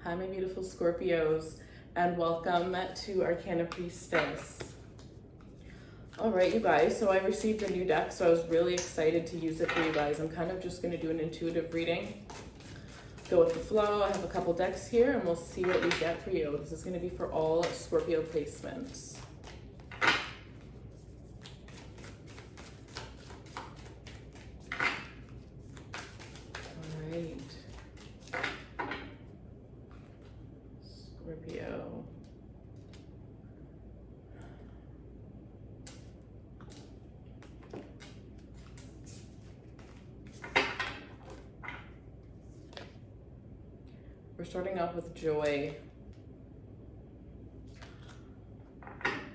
Hi, my beautiful Scorpios, and welcome to Arcana Priestess. All right, you guys, so I received a new deck, so I was really excited to use it for you guys. I'm kind of just going to do an intuitive reading, go with the flow. I have a couple decks here, and we'll see what we get for you. This is going to be for all Scorpio placements. All right. Scorpio. We're starting off with joy.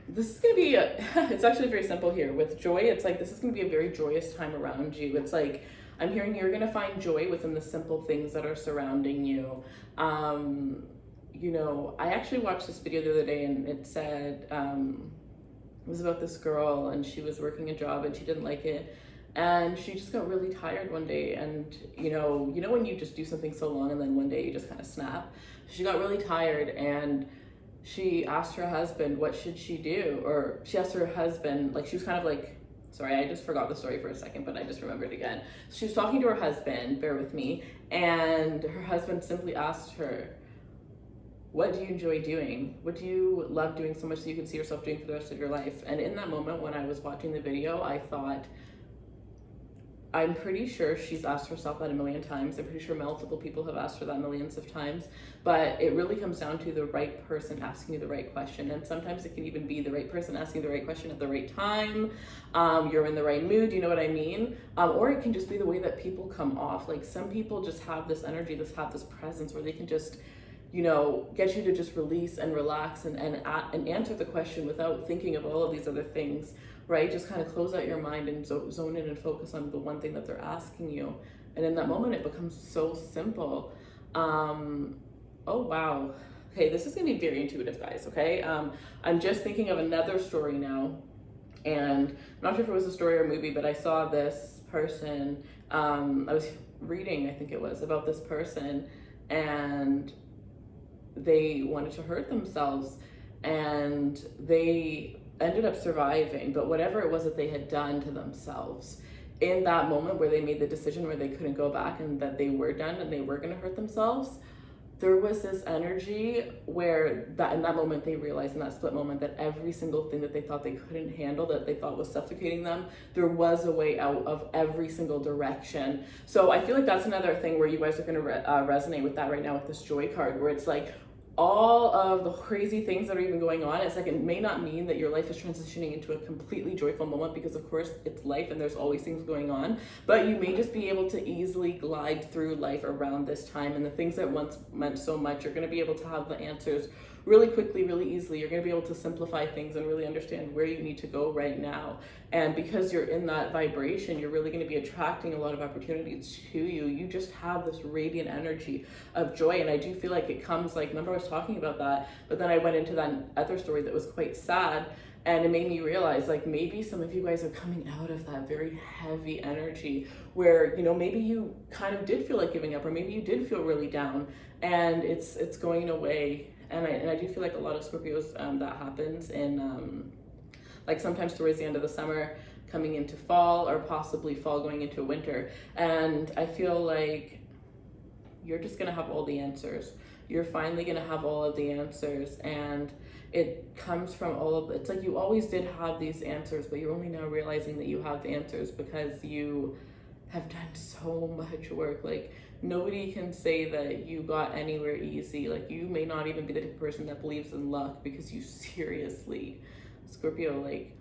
This is going to be, it's actually very simple here. With joy, it's like this is going to be a very joyous time around you. It's like, I'm hearing you're going to find joy within the simple things that are surrounding you. You know, I actually watched this video the other day, and it said, it was about this girl, and she was working a job and she didn't like it. And she just got really tired one day, and you know when you just do something so long and then one day you just kind of snap. She got really tired, and she asked her husband what should she do, or she asked her husband, like she was kind of like, sorry, I just forgot the story for a second, but I just remembered again. She was talking to her husband, bear with me, and her husband simply asked her, what do you enjoy doing? What do you love doing so much that you can see yourself doing for the rest of your life? And in that moment when I was watching the video, I thought, I'm pretty sure she's asked herself that a million times. I'm pretty sure multiple people have asked her that millions of times, but it really comes down to the right person asking you the right question. And sometimes it can even be the right person asking the right question at the right time. You're in the right mood, you know what I mean? Or it can just be the way that people come off. Like some people just have this energy, have this presence where they can just, you know, get you to just release and relax and answer the question without thinking of all of these other things. Right? Just kind of close out your mind and zone in and focus on the one thing that they're asking you. And in that moment, it becomes so simple. Oh, wow. Okay, this is going to be very intuitive, guys, okay? I'm just thinking of another story now. And I'm not sure if it was a story or a movie, but I saw this person. I was reading, I think it was, about this person. And they wanted to hurt themselves. And they ended up surviving, but whatever it was that they had done to themselves in that moment where they made the decision where they couldn't go back and that they were done and they were going to hurt themselves, there was this energy where that in that moment they realized, in that split moment, that every single thing that they thought they couldn't handle, that they thought was suffocating them, there was a way out of every single direction. So I feel like that's another thing where you guys are going to resonate with that right now with this joy card, where it's like all of the crazy things that are even going on. It's like, it may not mean that your life is transitioning into a completely joyful moment, because of course it's life and there's always things going on, but you may just be able to easily glide through life around this time, and the things that once meant so much, you're going to be able to have the answers really quickly, really easily. You're going to be able to simplify things and really understand where you need to go right now. And because you're in that vibration, you're really going to be attracting a lot of opportunities to you. You just have this radiant energy of joy. And I do feel like it comes, like, remember I was talking about that, but then I went into that other story that was quite sad. And it made me realize, like, maybe some of you guys are coming out of that very heavy energy where, you know, maybe you kind of did feel like giving up, or maybe you did feel really down, and it's going away. And I do feel like a lot of Scorpios, that happens in, like, sometimes towards the end of the summer, coming into fall, or possibly fall going into winter. And I feel like you're just gonna have all the answers. You're finally gonna have all of the answers, and it comes from all of, it's like you always did have these answers, but you're only now realizing that you have the answers because you have done so much work. Like, nobody can say that you got anywhere easy. Like, you may not even be the type of person that believes in luck, because you seriously, Scorpio, like,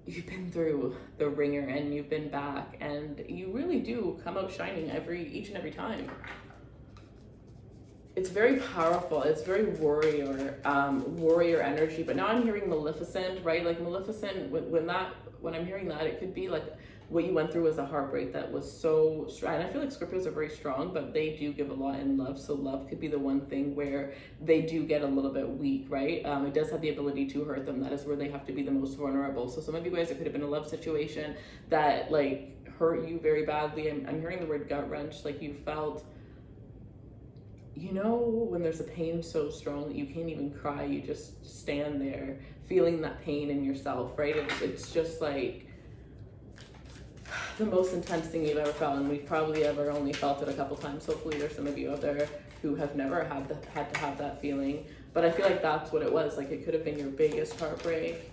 you've been through the ringer and you've been back, and you really do come out shining each and every time. It's very powerful. It's very warrior energy. But now I'm hearing Maleficent, right? Like Maleficent, when I'm hearing that, it could be like what you went through was a heartbreak that was so strong. And I feel like Scorpios are very strong, but they do give a lot in love. So love could be the one thing where they do get a little bit weak, right? It does have the ability to hurt them. That is where they have to be the most vulnerable. So some of you guys, it could have been a love situation that like hurt you very badly. I'm hearing the word gut wrench, like you felt you know, when there's a pain so strong that you can't even cry, you just stand there feeling that pain in yourself, right? It's just like the most intense thing you've ever felt, and we've probably ever only felt it a couple times. Hopefully there's some of you out there who have never had to have that feeling, but I feel like that's what it was. Like, it could have been your biggest heartbreak.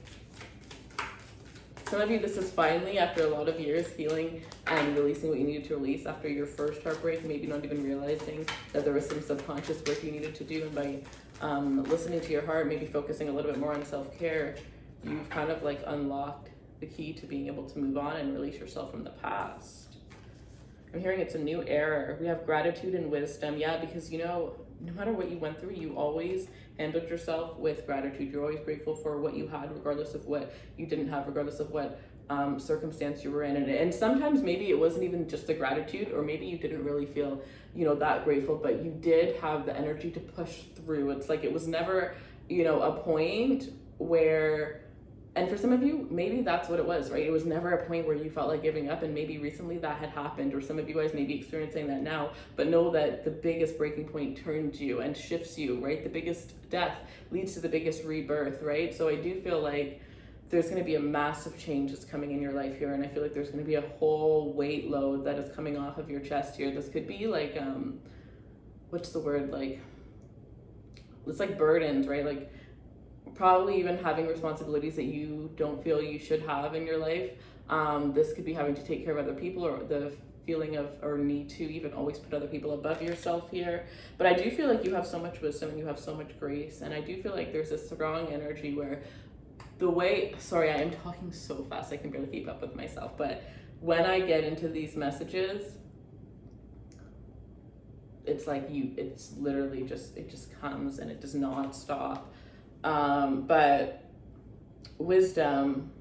Some of you, this is finally, after a lot of years, healing and releasing what you needed to release after your first heartbreak, maybe not even realizing that there was some subconscious work you needed to do. And by listening to your heart, maybe focusing a little bit more on self-care, you've kind of like unlocked the key to being able to move on and release yourself from the past. I'm hearing it's a new era. We have gratitude and wisdom. Yeah, because, you know, no matter what you went through, you always handled yourself with gratitude. You're always grateful for what you had, regardless of what you didn't have, regardless of what circumstance you were in. And sometimes maybe it wasn't even just the gratitude, or maybe you didn't really feel, you know, that grateful, but you did have the energy to push through. It's like, it was never, you know, a point where, and for some of you, maybe that's what it was, right? It was never a point where you felt like giving up, and maybe recently that had happened, or some of you guys may be experiencing that now, but know that the biggest breaking point turns you and shifts you, right? The biggest death leads to the biggest rebirth, right? So I do feel like there's going to be a massive change that's coming in your life here, and I feel like there's going to be a whole weight load that is coming off of your chest here. This could be like, what's the word? Like, it's like burdens, right? Like, probably even having responsibilities that you don't feel you should have in your life. This could be having to take care of other people, or the feeling of, or need to even always put other people above yourself here. But I do feel like you have so much wisdom and you have so much grace, and I do feel like there's a strong energy where the way, sorry, I am talking so fast, I can barely keep up with myself, but when I get into these messages, it's like it's literally just, it just comes and it does not stop. But wisdom,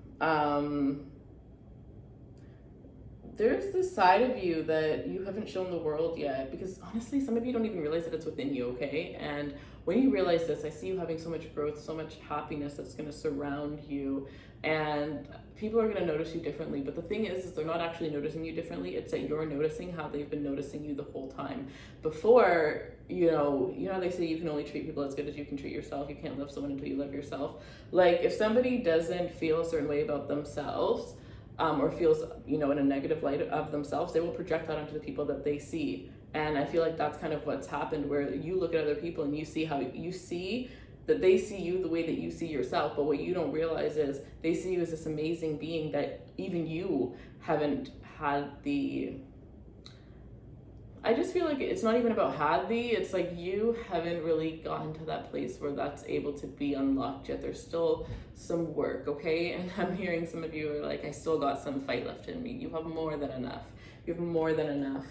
there's this side of you that you haven't shown the world yet, because honestly, some of you don't even realize that it's within you, okay? And when you realize this, I see you having so much growth, so much happiness that's going to surround you, and people are going to notice you differently. But the thing is they're not actually noticing you differently. It's that you're noticing how they've been noticing you the whole time. Before, you know they say you can only treat people as good as you can treat yourself. You can't love someone until you love yourself. Like, if somebody doesn't feel a certain way about themselves, or feels, you know, in a negative light of themselves, they will project that onto the people that they see. And I feel like that's kind of what's happened, where you look at other people and you see how you see that they see you the way that you see yourself, but what you don't realize is they see you as this amazing being that even you haven't had the, I just feel like it's not even about it's like you haven't really gotten to that place where that's able to be unlocked yet. There's still some work, okay? And I'm hearing some of you are like, I still got some fight left in me. You have more than enough. You have more than enough.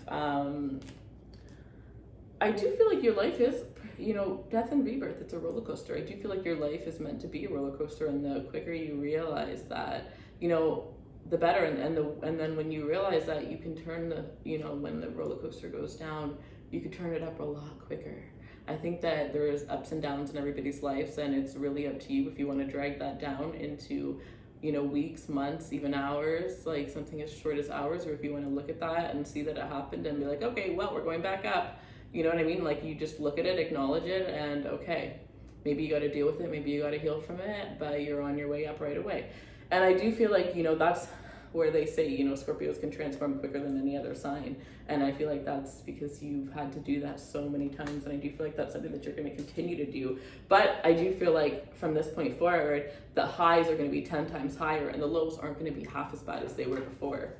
I do feel like your life is, you know, death and rebirth, it's a roller coaster. I do feel like your life is meant to be a roller coaster, and the quicker you realize that, you know, the better. And then when you realize that, you can turn the, you know, when the roller coaster goes down, you can turn it up a lot quicker. I think that there is ups and downs in everybody's lives, and it's really up to you if you want to drag that down into, you know, weeks, months, even hours, like something as short as hours, or if you want to look at that and see that it happened and be like, okay, well, we're going back up. You know what I mean? Like, you just look at it, acknowledge it, and okay, maybe you got to deal with it, maybe you got to heal from it, but you're on your way up right away. And I do feel like, you know, that's where they say, you know, Scorpios can transform quicker than any other sign. And I feel like that's because you've had to do that so many times. And I do feel like that's something that you're going to continue to do. But I do feel like from this point forward, the highs are going to be 10 times higher, and the lows aren't going to be half as bad as they were before.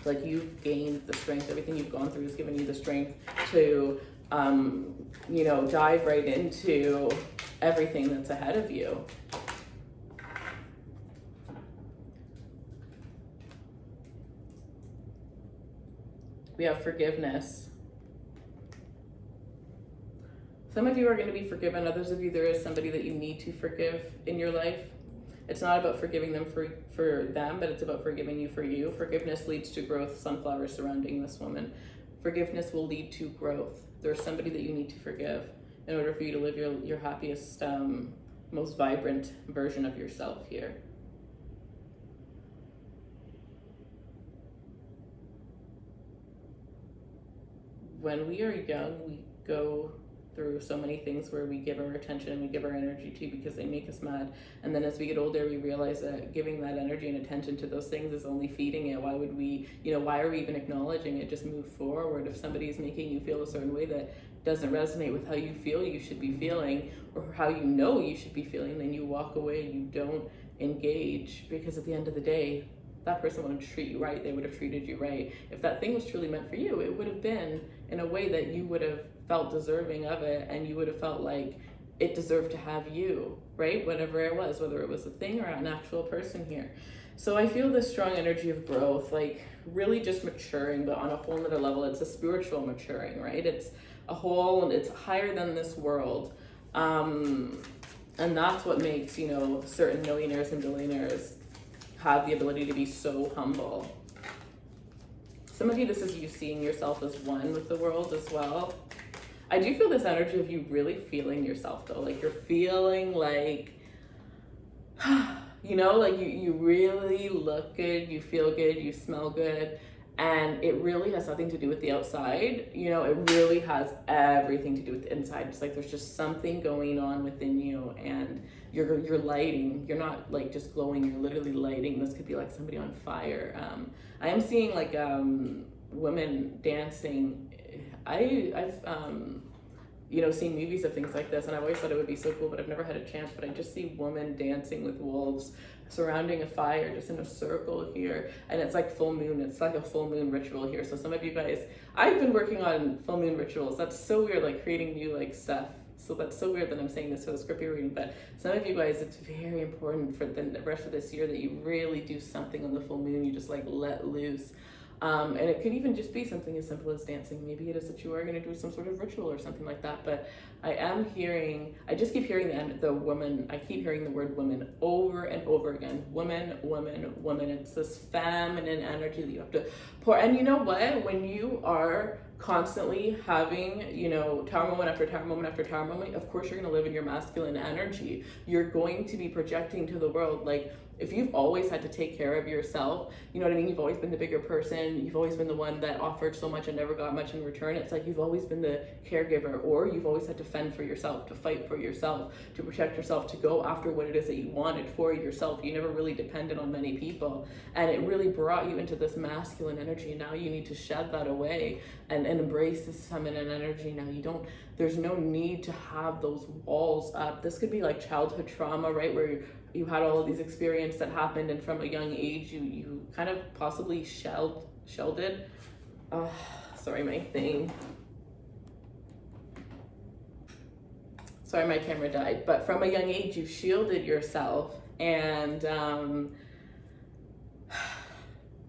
Like, you've gained the strength. Everything you've gone through has given you the strength to, you know, dive right into everything that's ahead of you. We have forgiveness. Some of you are going to be forgiven. Others of you, there is somebody that you need to forgive in your life. It's not about forgiving them for them, but it's about forgiving you for you. Forgiveness leads to growth. Sunflowers surrounding this woman. Forgiveness will lead to growth. There's somebody that you need to forgive in order for you to live your happiest, most vibrant version of yourself here. When we are young, we go through so many things where we give our attention and we give our energy to because they make us mad. And then as we get older, we realize that giving that energy and attention to those things is only feeding it. Why would we, why are we even acknowledging it? Just move forward. If somebody is making you feel a certain way that doesn't resonate with how you feel you should be feeling, or how you should be feeling, then you walk away, you don't engage, because at the end of the day, that person wanted to treat you right, they would have treated you right. If that thing was truly meant for you, it would have been in a way that you would have felt deserving of it, and you would have felt like it deserved to have you, right? Whatever it was, whether it was a thing or an actual person here. So I feel this strong energy of growth, like really just maturing, but on a whole nother level. It's a spiritual maturing, right? It's a whole, and it's higher than this world. And that's what makes, certain millionaires and billionaires have the ability to be so humble. Some of you, this is you seeing yourself as one with the world as well. I do feel this energy of you really feeling yourself though. Like you're feeling like, like you really look good, you feel good, you smell good. And it really has nothing to do with the outside. It really has everything to do with the inside. It's like there's just something going on within you, and you're lighting. You're not like just glowing, you're literally lighting. This could be like somebody on fire. I am seeing like women dancing. I've seen movies of things like this, and I've always thought it would be so cool, but I've never had a chance. But I just see women dancing with wolves surrounding a fire, just in a circle here, and it's like full moon. It's like a full moon ritual here. So some of you guys, I've been working on full moon rituals. That's so weird, like creating new like stuff. So that's so weird that I'm saying this for the Scorpio reading, but some of you guys, it's very important for the rest of this year that you really do something on the full moon. You just like let loose. And it could even just be something as simple as dancing. Maybe it is that you are going to do some sort of ritual or something like that. But I just keep hearing the woman. I keep hearing the word woman over and over again. Woman, woman, woman. It's this feminine energy that you have to pour. And you know what? When you are constantly having, tower moment after tower moment after tower moment, of course you're going to live in your masculine energy. You're going to be projecting to the world. Like, if you've always had to take care of yourself, you know what I mean? You've always been the bigger person. You've always been the one that offered so much and never got much in return. It's like you've always been the caregiver, or you've always had to fend for yourself, to fight for yourself, to protect yourself, to go after what it is that you wanted for yourself. You never really depended on many people. And it really brought you into this masculine energy. Now you need to shed that away and embrace this feminine energy. Now there's no need to have those walls up. This could be like childhood trauma, right? Where you had all of these experiences that happened, and from a young age you kind of possibly shielded. Sorry, my thing. Sorry, my camera died. But from a young age, you shielded yourself, and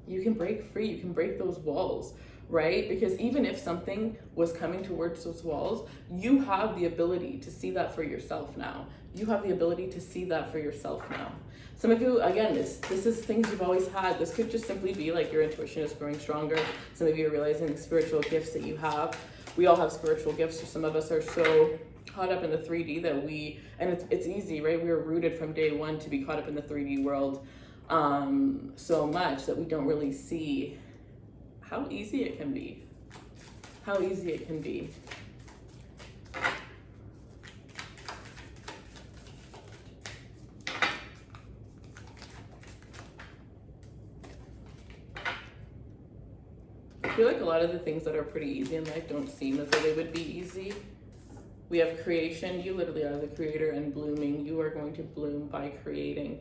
you can break free. You can break those walls, right? Because even if something was coming towards those walls, you have the ability to see that for yourself now. You have the ability to see that for yourself now. Some of you, again, this is things you've always had. This could just simply be like your intuition is growing stronger. Some of you are realizing the spiritual gifts that you have. We all have spiritual gifts. So some of us are so caught up in the 3D that and it's easy, right? We were rooted from day one to be caught up in the 3D world so much that we don't really see how easy it can be. How easy it can be. I feel like a lot of the things that are pretty easy in life don't seem as though they would be easy. We have creation. You literally are the creator, and blooming. You are going to bloom by creating.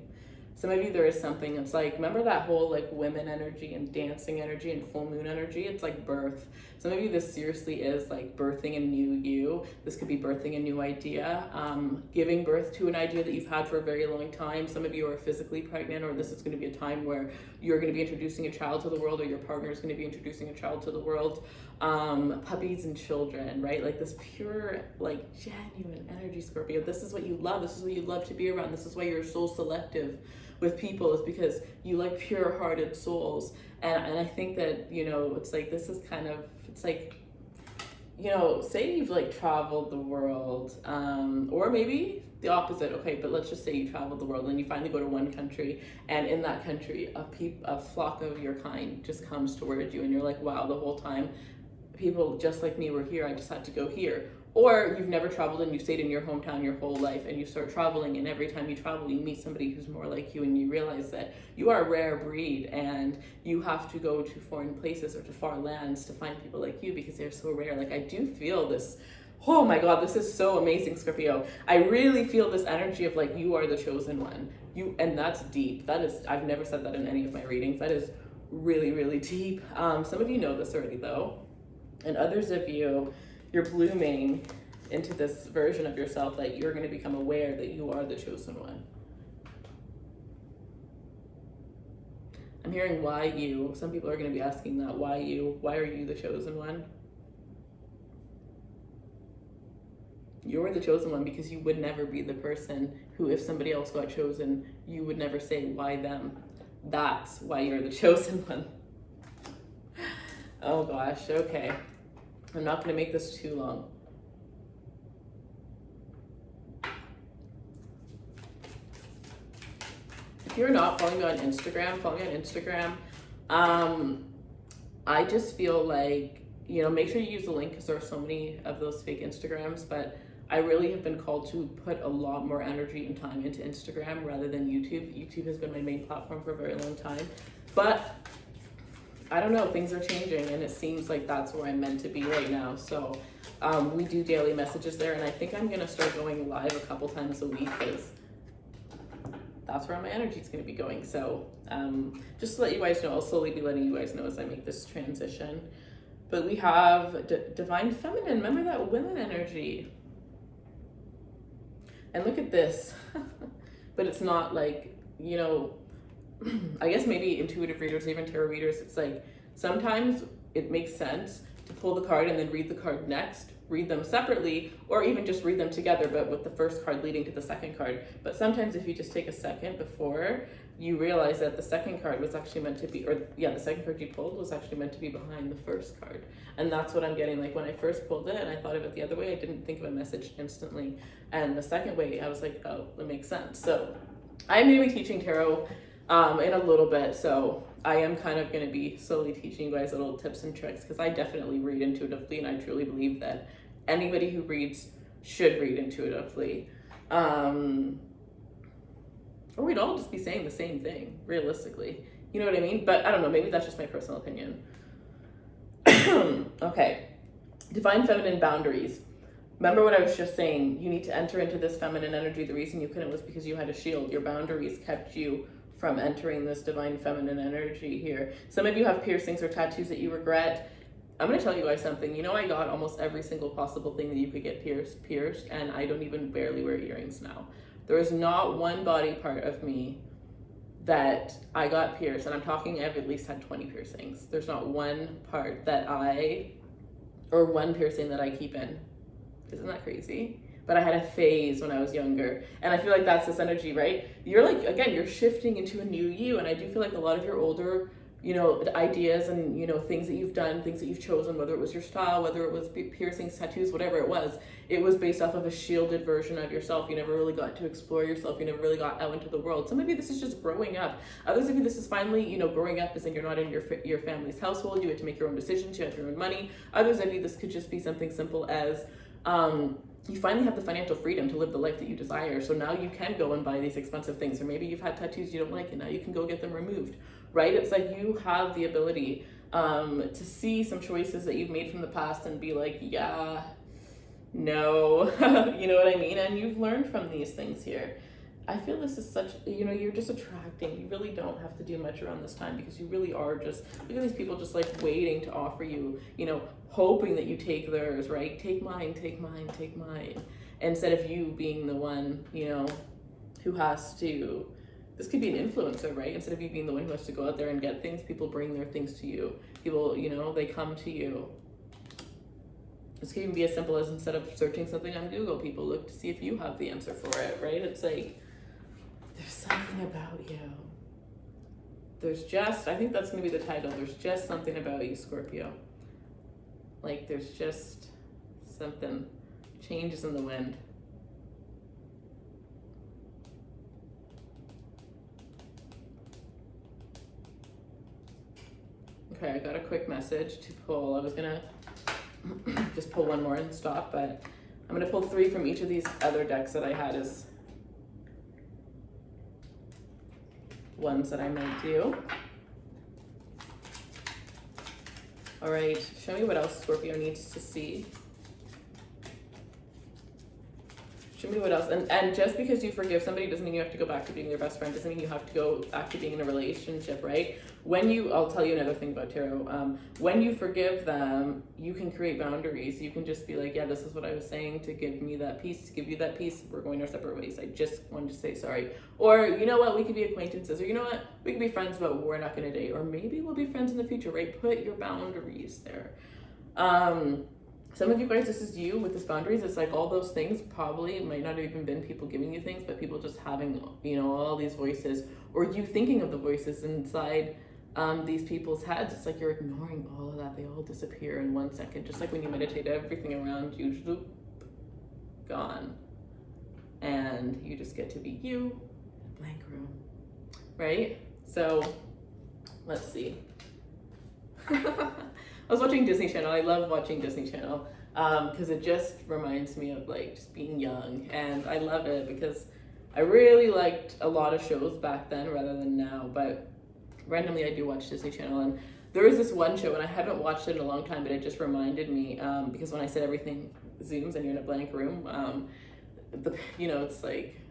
Some of you, there is something, it's like, remember that whole like women energy and dancing energy and full moon energy? It's like birth. Some of you, this seriously is like birthing a new you. This could be birthing a new idea, giving birth to an idea that you've had for a very long time. Some of you are physically pregnant, or this is going to be a time where you're going to be introducing a child to the world, or your partner is going to be introducing a child to the world. Puppies and children, right? Like this pure, like genuine energy, Scorpio. This is what you love. This is what you love to be around. This is why you're so selective with people, is because you like pure-hearted souls. And I think that, it's like, this is kind of, it's like, say you've like traveled the world, or maybe the opposite. Okay, but let's just say you traveled the world and you finally go to one country, and in that country, a flock of your kind just comes towards you, and you're like, wow, the whole time people just like me were here, I just had to go here. Or you've never traveled and you stayed in your hometown your whole life, and you start traveling, and every time you travel you meet somebody who's more like you, and you realize that you are a rare breed and you have to go to foreign places or to far lands to find people like you because they're so rare. Like I do feel this, oh my God, this is so amazing, Scorpio. I really feel this energy of like you are the chosen one. And that's deep. That is, I've never said that in any of my readings. That is really, really deep. Some of you know this already though. And others of you, you're blooming into this version of yourself that you're going to become aware that you are the chosen one. I'm hearing why you. Some people are going to be asking that. Why you? Why are you the chosen one? You're the chosen one because you would never be the person who, if somebody else got chosen, you would never say, why them? That's why you're the chosen one. Oh gosh, okay. I'm not going to make this too long. If you're not following me on Instagram, follow me on Instagram. I just feel like, you know, make sure you use the link because there are so many of those fake Instagrams, but I really have been called to put a lot more energy and time into Instagram rather than YouTube. YouTube has been my main platform for a very long time, but I don't know, things are changing and it seems like that's where I'm meant to be right now. So we do daily messages there, and I think I'm gonna start going live a couple times a week because that's where my energy is gonna be going. So just to let you guys know, I'll slowly be letting you guys know as I make this transition. But we have divine feminine, remember that women energy. And look at this, but it's not like, you know, I guess maybe intuitive readers, even tarot readers, it's like sometimes it makes sense to pull the card and then read the card next, read them separately, or even just read them together, but with the first card leading to the second card. But sometimes if you just take a second before, you realize that the second card was actually meant to be, or yeah, the second card you pulled was actually meant to be behind the first card. And that's what I'm getting. Like when I first pulled it and I thought of it the other way, I didn't think of a message instantly. And the second way, I was like, oh, that makes sense. So I'm going to be teaching tarot in a little bit. So I am kind of going to be slowly teaching you guys little tips and tricks because I definitely read intuitively, and I truly believe that anybody who reads should read intuitively. Or we'd all just be saying the same thing, realistically. You know what I mean? But I don't know, maybe that's just my personal opinion. Okay, divine feminine boundaries. Remember what I was just saying, you need to enter into this feminine energy. The reason you couldn't was because you had a shield. Your boundaries kept you from entering this divine feminine energy here. Some of you have piercings or tattoos that you regret. I'm gonna tell you guys something. You know, I got almost every single possible thing that you could get pierced, and I don't even barely wear earrings now. There is not one body part of me that I got pierced, and I'm talking I've at least had 20 piercings. There's not one part that or one piercing that I keep in. Isn't that crazy? But I had a phase when I was younger, and I feel like that's this energy, right? You're like, again, you're shifting into a new you, and I do feel like a lot of your older, you know, ideas and, you know, things that you've done, things that you've chosen, whether it was your style, whether it was piercings, tattoos, whatever it was based off of a shielded version of yourself. You never really got to explore yourself. You never really got out into the world. Some of you, this is just growing up. Others of you, this is finally, you know, growing up as in you're not in your family's household. You had to make your own decisions. You had your own money. Others of you, this could just be something simple as, you finally have the financial freedom to live the life that you desire. So now you can go and buy these expensive things, or maybe you've had tattoos you don't like, and now you can go get them removed, right? It's like you have the ability to see some choices that you've made from the past and be like, yeah, no, you know what I mean? And you've learned from these things here. I feel this is such, you know, you're just attracting. You really don't have to do much around this time because you really are just, look at these people just like waiting to offer you, you know, hoping that you take theirs, right? Take mine, take mine, take mine. Instead of you being the one, you know, who has to, this could be an influencer, right? Instead of you being the one who has to go out there and get things, people bring their things to you. People, you know, they come to you. This could even be as simple as instead of searching something on Google, people look to see if you have the answer for it, right? It's like, there's something about you. There's just, I think that's gonna be the title, there's just something about you, Scorpio. Like there's just something, changes in the wind. Okay, I got a quick message to pull. I was gonna just pull one more and stop, but I'm going to pull 3 from each of these other decks that I had as ones that I might do. All right, show me what else Scorpio needs to see. Show me what else. And just because you forgive somebody doesn't mean you have to go back to being their best friend. Doesn't mean you have to go back to being in a relationship, right? I'll tell you another thing about tarot. When you forgive them, you can create boundaries. You can just be like, yeah, this is what I was saying to give me that peace, to give you that peace. We're going our separate ways. I just wanted to say sorry. Or, you know what, we could be acquaintances. Or, you know what, we could be friends, but we're not going to date. Or maybe we'll be friends in the future, right? Put your boundaries there. Some of you guys, this is you with this boundaries. It's like all those things probably might not have even been people giving you things, but people just having, you know, all these voices, or you thinking of the voices inside these people's heads. It's like you're ignoring all of that. They all disappear in 1 second. Just like when you meditate, everything around you, zoop, gone. And you just get to be you in a blank room, right? So let's see. I was watching Disney Channel. I love watching Disney Channel because it just reminds me of like just being young, and I love it because I really liked a lot of shows back then rather than now, but randomly I do watch Disney Channel, and there was this one show, and I haven't watched it in a long time, but it just reminded me because when I said everything zooms and you're in a blank room, it's like,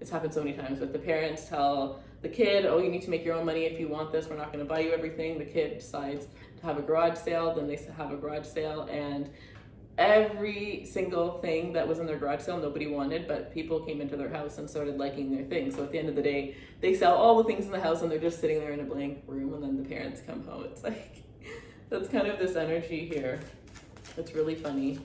it's happened so many times, but the parents tell the kid, oh, you need to make your own money if you want this, we're not going to buy you everything. The kid decides to have a garage sale, then they have a garage sale, and every single thing that was in their garage sale nobody wanted, but people came into their house and started liking their things. So at the end of the day, they sell all the things in the house and they're just sitting there in a blank room, and then the parents come home. It's like, that's kind of this energy here. It's really funny.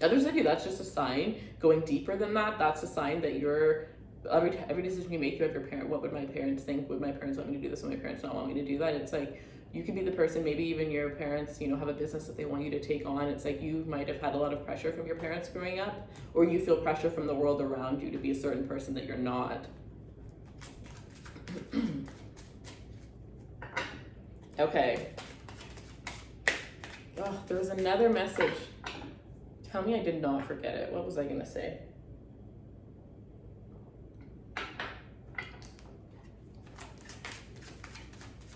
Others of you, that's just a sign. Going deeper than that, that's a sign that you're, every decision you make, you have your parent, what would my parents think? Would my parents want me to do this? Would my parents not want me to do that? It's like, you could be the person, maybe even your parents, you know, have a business that they want you to take on. It's like you might have had a lot of pressure from your parents growing up, or you feel pressure from the world around you to be a certain person that you're not. Okay. Oh, there was another message. Tell me I did not forget it. What was I gonna say?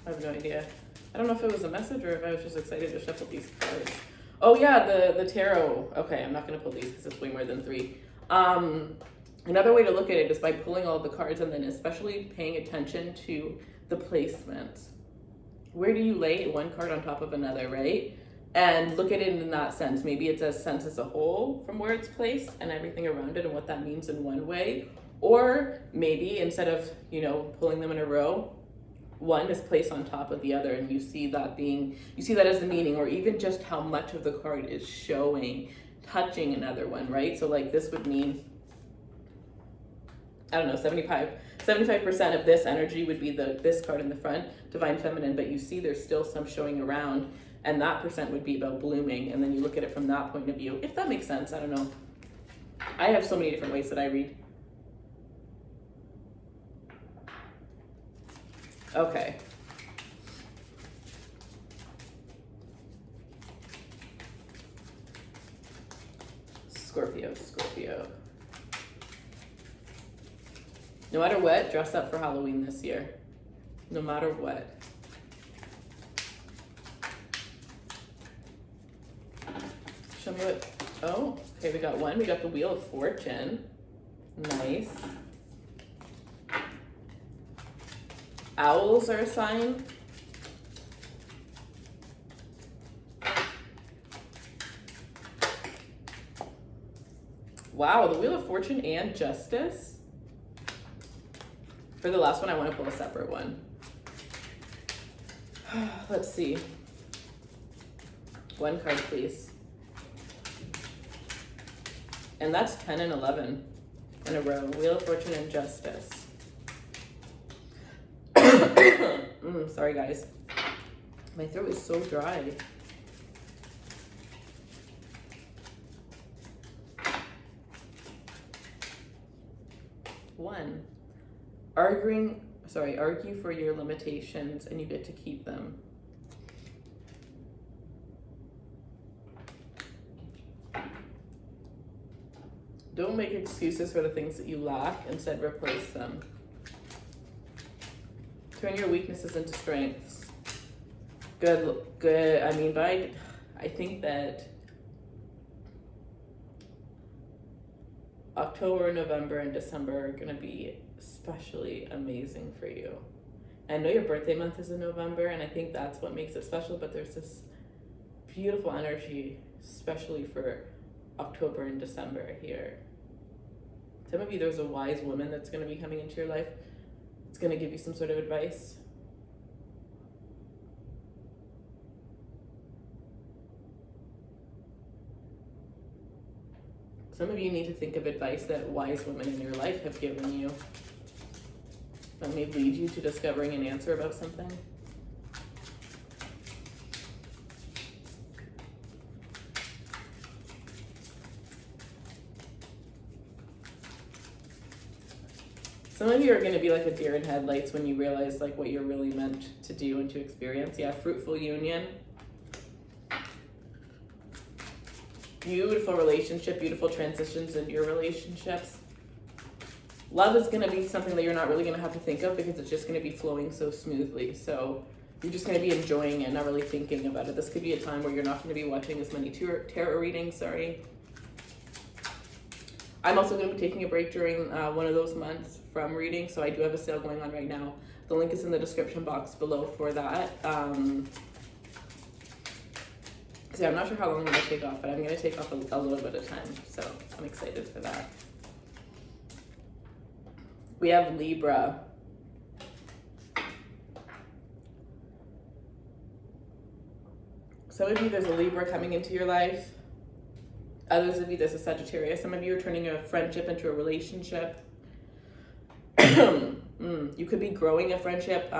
I have no idea. I don't know if it was a message or if I was just excited to shuffle these cards. Oh yeah, the tarot. Okay, I'm not gonna pull these because it's way more than 3. Another way to look at it is by pulling all the cards and then especially paying attention to the placement. Where do you lay one card on top of another, right? And look at it in that sense. Maybe it's a sense as a whole from where it's placed and everything around it and what that means in one way. Or maybe instead of, you know, pulling them in a row, one is placed on top of the other, and you see that as the meaning, or even just how much of the card is showing, touching another one, right? So like this would mean, I don't know, 75% of this energy would be this card in the front, divine feminine, but you see there's still some showing around, and that percent would be about blooming, and then you look at it from that point of view, if that makes sense. I don't know. I have so many different ways that I read. Okay. Scorpio. No matter what, dress up for Halloween this year. No matter what. Show me what, oh, okay, we got one. We got the Wheel of Fortune. Nice. Owls are a sign. Wow, the Wheel of Fortune and Justice. For the last one, I want to pull a separate one. Let's see. One card, please. And that's 10 and 11 in a row. Wheel of Fortune and Justice. Sorry guys, my throat is so dry. One, argue for your limitations and you get to keep them. Don't make excuses for the things that you lack. Instead, replace them. Turn your weaknesses into strengths. Good. I mean, I think that October, November, and December are going to be especially amazing for you. I know your birthday month is in November, and I think that's what makes it special, but there's this beautiful energy, especially for October and December here. Some of you, there's a wise woman that's going to be coming into your life. It's going to give you some sort of advice. Some of you need to think of advice that wise women in your life have given you that may lead you to discovering an answer about something. Some of you are going to be like a deer in headlights when you realize like what you're really meant to do and to experience. Yeah, fruitful union. Beautiful relationship, beautiful transitions in your relationships. Love is going to be something that you're not really going to have to think of because it's just going to be flowing so smoothly. So you're just going to be enjoying it, not really thinking about it. This could be a time where you're not going to be watching as many tarot readings, I'm also going to be taking a break during one of those months from reading, so I do have a sale going on right now. The link is in the description box below for that. So I'm not sure how long I'm going to take off, but I'm going to take off a little bit of time, so I'm excited for that. We have Libra. Some of you, there's a Libra coming into your life. Others of you, there's a Sagittarius. Some of you are turning a friendship into a relationship. You could be growing a friendship,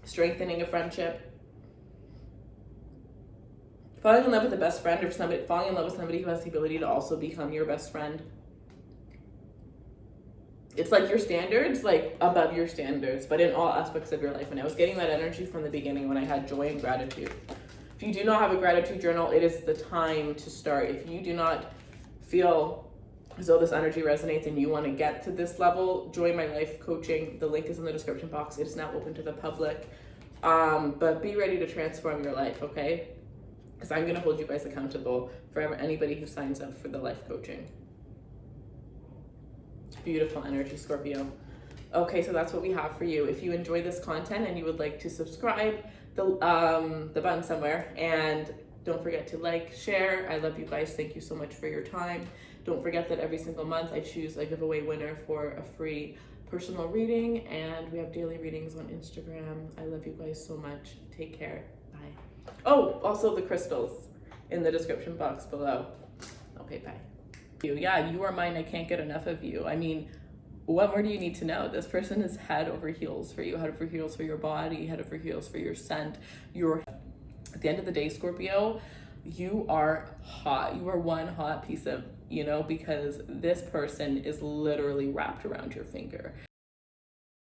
strengthening a friendship. Falling in love with a best friend, or falling in love with somebody who has the ability to also become your best friend. It's like your standards, like above your standards, but in all aspects of your life. And I was getting that energy from the beginning when I had joy and gratitude. If you do not have a gratitude journal, it is the time to start. If you do not feel as though this energy resonates and you want to get to this level, join my life coaching. The link is in the description box. It is now open to the public. But be ready to transform your life, okay? Because I'm going to hold you guys accountable for anybody who signs up for the life coaching. Beautiful energy, Scorpio. Okay, so that's what we have for you. If you enjoy this content and you would like to subscribe, the button somewhere, and don't forget to like, share. I love you guys. Thank you so much for your time. Don't forget that every single month I choose a giveaway winner for a free personal reading, and we have daily readings on Instagram. I love you guys so much. Take care. Bye. Oh, also the crystals in the description box below. Okay, bye. Yeah, you are mine. I can't get enough of you. I mean, what more do you need to know? This person is head over heels for you, head over heels for your body, head over heels for your scent. At the end of the day, Scorpio, you are hot. You are one hot piece of, because this person is literally wrapped around your finger.